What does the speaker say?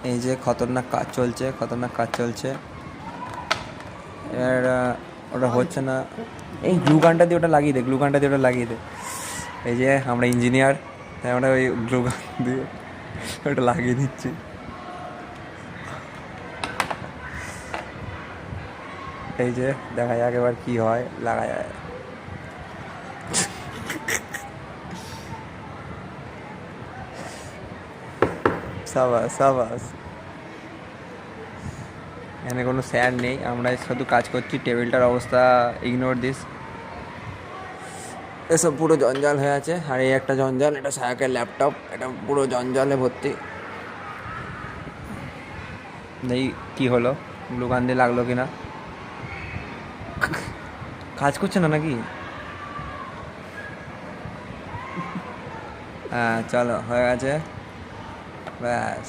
এই যে খতরনাক কাজ চলছে, খতরনাক কাজ চলছে। এবার ওটা হচ্ছে না। এই গ্লু গানটা দিয়ে ওটা লাগিয়ে দে, গ্লু গানটা দিয়ে ওটা লাগিয়ে দে। এই যে আমরা ইঞ্জিনিয়ার, তাই আমরা ওই গ্লু গান দিয়ে ওটা লাগিয়ে দিচ্ছি। এই যে দেখা যাক এবার কী হয়, লাগা যায়। সাবাস সাবাস। এখানে কোনো স্যার নেই, আমরা শুধু কাজ করছি। টেবিলটার অবস্থা ইগনোর দিস। এসব পুরো জঞ্জাল হয়ে আছে। আর এই একটা জঞ্জাল, এটা সায়াকের ল্যাপটপ, এটা পুরো জঞ্জালে ভর্তি। নেই কি হলো, গ্লুগান দিয়ে লাগলো কি না, কাজ করছে না নাকি? হ্যাঁ চলো, হয়ে গেছে, ব্যাস।